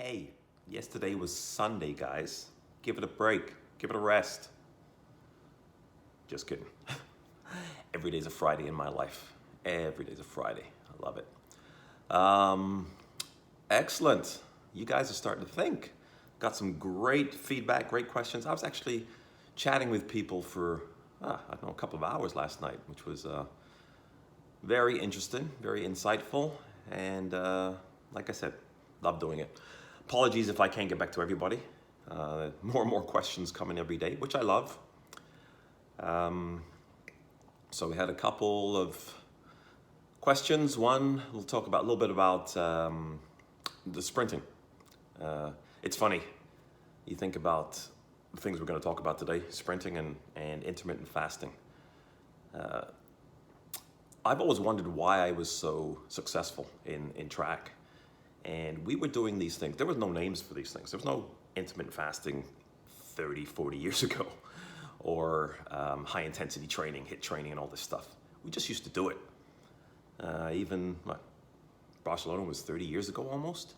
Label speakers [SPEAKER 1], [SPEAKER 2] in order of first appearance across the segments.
[SPEAKER 1] Hey, yesterday was Sunday, guys. Give it a break. Give it a rest. Just kidding. Every day's a Friday in my life. Every day's a Friday. I love it. Excellent. You guys are starting to think. Got some great feedback, great questions. I was actually chatting with people for, I don't know, a couple of hours last night, which was very interesting, very insightful, and like I said, love doing it. Apologies if I can't get back to everybody. More and more questions coming every day, which I love. So we had a couple of questions. One, we'll talk about a little bit about the sprinting. It's funny, you think about the things we're going to talk about today, sprinting and intermittent fasting. I've always wondered why I was so successful in track. And we were doing these things. There was no names for these things. There was no intermittent fasting 30, 40 years ago, or high intensity training, HIIT training, and all this stuff. We just used to do it. Barcelona was 30 years ago almost.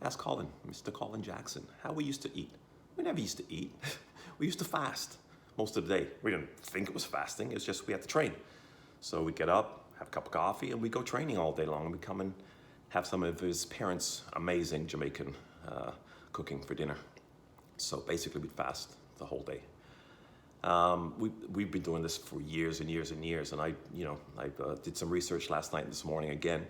[SPEAKER 1] Ask Colin, Mr. Colin Jackson, how we used to eat. We never used to eat. We used to fast most of the day. We didn't think it was fasting. It's just we had to train. So we'd get up, have a cup of coffee, and we'd go training all day long. And we'd come and have some of his parents' amazing Jamaican cooking for dinner. So basically we'd fast the whole day. We've been doing this for years and years and years. And I did some research last night and this morning again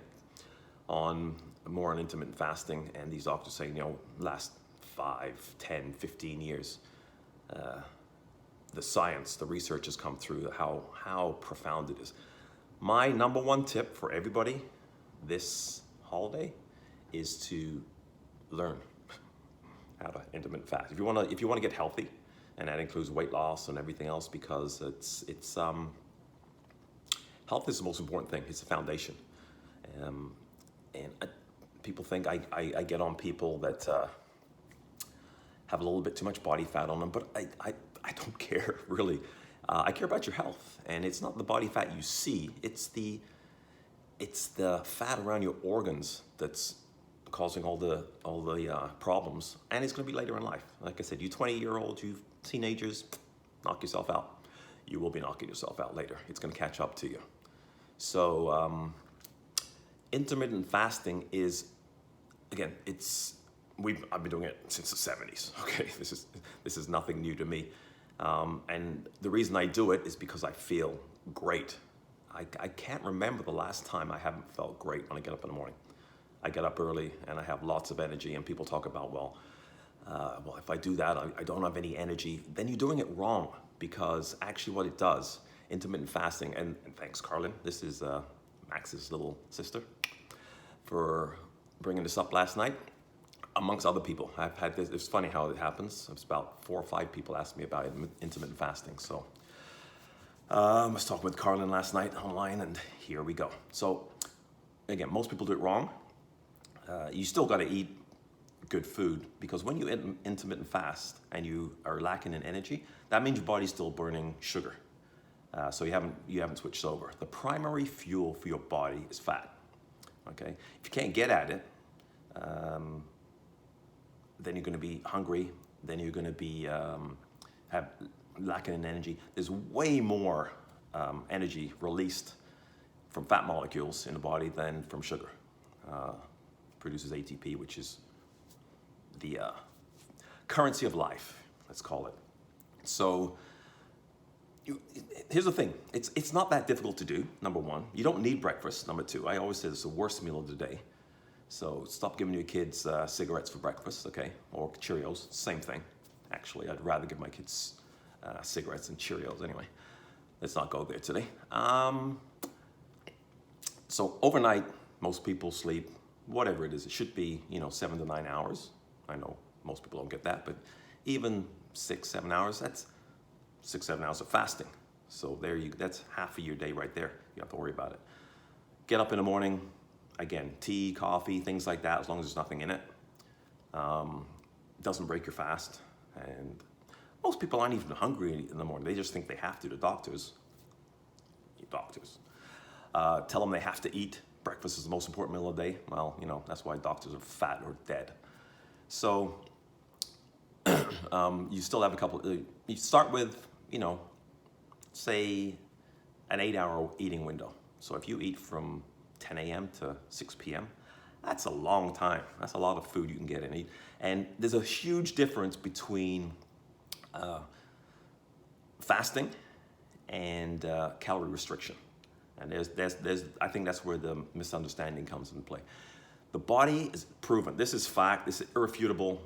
[SPEAKER 1] on intermittent fasting, and these doctors saying, last 5, 10, 15 years, the science, the research has come through how profound it is. My number one tip for everybody this holiday is to learn how to intermittent fast. If you want to get healthy, and that includes weight loss and everything else, because it's health is the most important thing. It's the foundation. People think I get on people that have a little bit too much body fat on them, but I don't care really. I care about your health, and it's not the body fat you see. It's the fat around your organs that's causing all the problems, and it's going to be later in life. Like I said, you 20-year-olds, you teenagers, knock yourself out. You will be knocking yourself out later. It's going to catch up to you. So intermittent fasting is, again, I've been doing it since the 70s. Okay, this is nothing new to me, and the reason I do it is because I feel great. I can't remember the last time I haven't felt great when I get up in the morning. I get up early and I have lots of energy, and people talk about, well, if I do that, I don't have any energy. Then you're doing it wrong, because actually what it does, intermittent fasting, and thanks, Carlin, this is Max's little sister, for bringing this up last night, amongst other people. I've had this, it's funny how it happens. It's about 4 or 5 people asked me about intermittent fasting. So I was talking with Carlin last night online, and here we go. So again, most people do it wrong. You still got to eat good food, because when you intermittent fast and you are lacking in energy, that means your body's still burning sugar. So you haven't switched over. The primary fuel for your body is fat. Okay, if you can't get at it, then you're going to be hungry. Then you're going to be lacking in energy. There's way more energy released from fat molecules in the body than from sugar. Produces ATP, which is the currency of life, let's call it. So here's the thing. It's not that difficult to do, number one. You don't need breakfast, number two. I always say it's the worst meal of the day. So stop giving your kids cigarettes for breakfast, okay? Or Cheerios, same thing. Actually, I'd rather give my kids cigarettes than Cheerios anyway. Let's not go there today. So overnight, most people sleep, whatever it is. It should be, 7 to 9 hours. I know most people don't get that, but even 6, 7 hours, that's 6, 7 hours of fasting. So that's half of your day right there. You don't have to worry about it. Get up in the morning, again, tea, coffee, things like that, as long as there's nothing in it. Doesn't break your fast. And most people aren't even hungry in the morning. They just think they have to. The doctors tell them they have to eat. Breakfast is the most important meal of the day. Well, that's why doctors are fat or dead. So you still have a couple. You start with, say, an 8-hour eating window. So if you eat from 10 a.m. to 6 p.m., that's a long time. That's a lot of food you can get and eat. And there's a huge difference between fasting and calorie restriction. And I think that's where the misunderstanding comes into play. The body is proven. This is fact. This is irrefutable.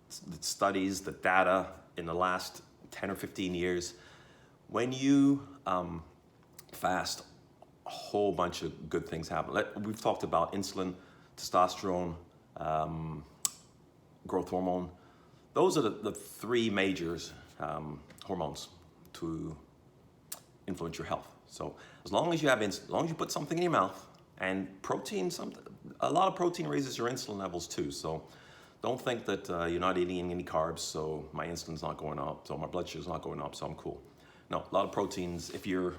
[SPEAKER 1] The studies, the data in the last 10 or 15 years. When you fast, a whole bunch of good things happen. We've talked about insulin, testosterone, growth hormone. Those are the three major hormones to influence your health. So as long as you have as long as you put something in your mouth, and protein, a lot of protein raises your insulin levels too. So don't think that you're not eating any carbs, so my insulin's not going up, so my blood sugar's not going up, so I'm cool. No, a lot of proteins, if you're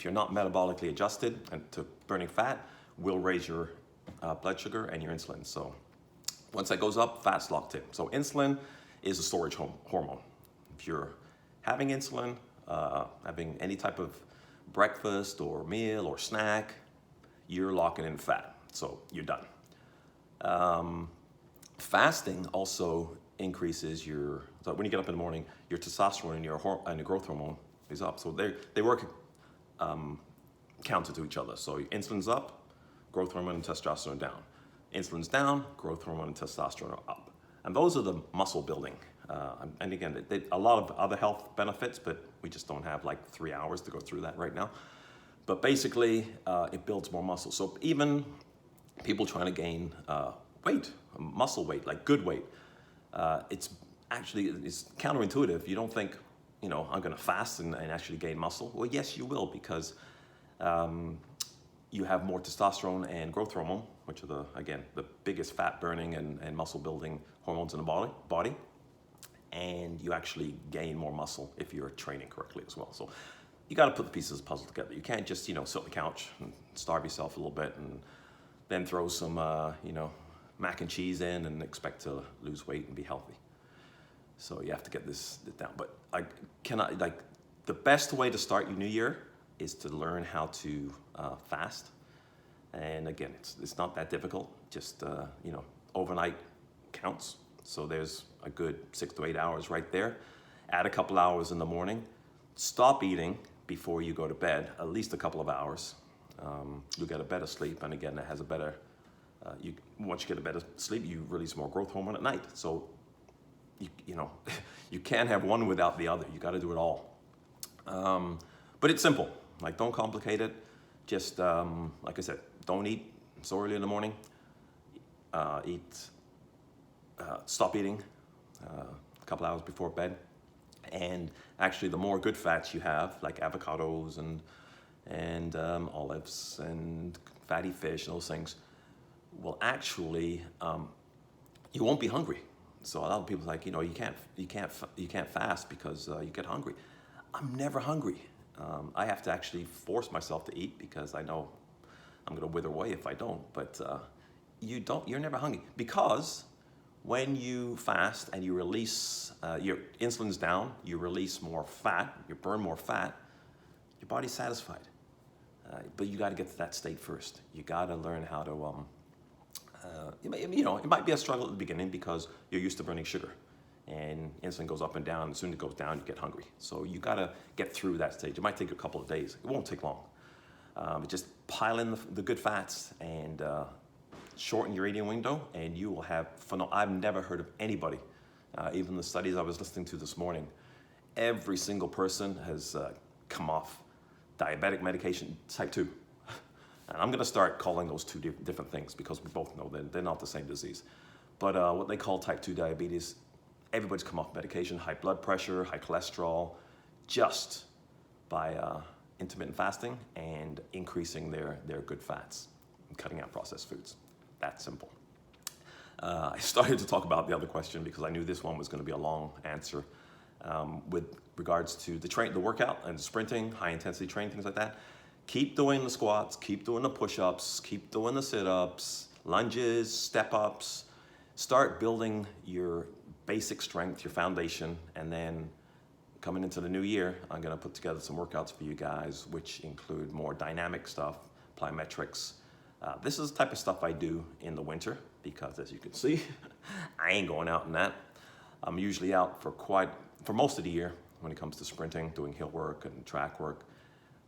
[SPEAKER 1] not metabolically adjusted and to burning fat, will raise your blood sugar and your insulin. So once that goes up, fat's locked in. So insulin is a storage hormone. If you're having insulin, having any type of breakfast or meal or snack, you're locking in fat. So you're done. Fasting also increases so when you get up in the morning, your testosterone and your growth hormone is up. So they work counter to each other. So insulin's up, growth hormone and testosterone down. Insulin's down, growth hormone and testosterone are up. And those are the muscle building. And again, a lot of other health benefits, but we just don't have like 3 hours to go through that right now. But basically, it builds more muscle. So even people trying to gain weight, muscle weight, like good weight, it's counterintuitive. You don't think, I'm going to fast and actually gain muscle. Well, yes, you will, because you have more testosterone and growth hormone, which are the biggest fat burning and muscle building hormones in the body. And you actually gain more muscle if you're training correctly as well. So you got to put the pieces of the puzzle together. You can't just, sit on the couch and starve yourself a little bit and then throw some, mac and cheese in and expect to lose weight and be healthy. So you have to get this down. But the best way to start your new year is to learn how to fast. And again, it's not that difficult. Just, overnight counts. So there's a good 6 to 8 hours right there. Add a couple hours in the morning. Stop eating before you go to bed, at least a couple of hours. You'll get a better sleep. And again, it has a better, once you get a better sleep, you release more growth hormone at night. So, you can't have one without the other. You got to do it all. But it's simple. Don't complicate it. Just, like I said, don't eat so early in the morning. Stop eating a couple hours before bed. And actually, the more good fats you have, like avocados and olives and fatty fish and those things, will actually, you won't be hungry. So a lot of people are like, you can't fast because you get hungry. I'm never hungry. I have to actually force myself to eat because I know I'm going to wither away if I don't. But you're never hungry, because when you fast and you release, your insulin's down, you release more fat, you burn more fat, your body's satisfied. But you got to get to that state first. You got to learn how to, it might be a struggle at the beginning because you're used to burning sugar. And insulin goes up and down. As soon as it goes down, you get hungry. So you got to get through that stage. It might take a couple of days. It won't take long. Just pile in the good fats and shorten your eating window, and you will have fun. I've never heard of anybody, even the studies I was listening to this morning, every single person has come off diabetic medication type 2. And I'm going to start calling those two different things because we both know that they're not the same disease. But what they call type 2 diabetes, everybody's come off medication, high blood pressure, high cholesterol, just by intermittent fasting and increasing their good fats and cutting out processed foods. That simple. I started to talk about the other question because I knew this one was going to be a long answer with regards to the workout and sprinting, high intensity training, things like that. Keep doing the squats, keep doing the push-ups, keep doing the sit-ups, lunges, step-ups. start building your basic strength, your foundation, and then coming into the new year, I'm gonna put together some workouts for you guys, which include more dynamic stuff, plyometrics. This is the type of stuff I do in the winter because, as you can see, I ain't going out in that. I'm usually out for most of the year when it comes to sprinting, doing hill work and track work.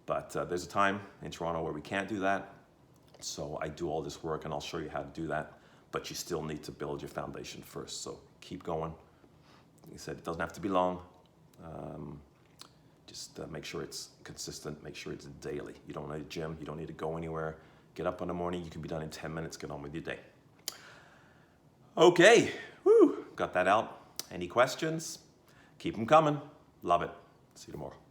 [SPEAKER 1] But there's a time in Toronto where we can't do that. So I do all this work and I'll show you how to do that. But you still need to build your foundation first. So keep going. Like I said, it doesn't have to be long. Just make sure it's consistent, make sure it's daily. You don't need a gym, you don't need to go anywhere. Get up in the morning, you can be done in 10 minutes, get on with your day. Okay, woo, got that out. Any questions? Keep them coming. Love it. See you tomorrow.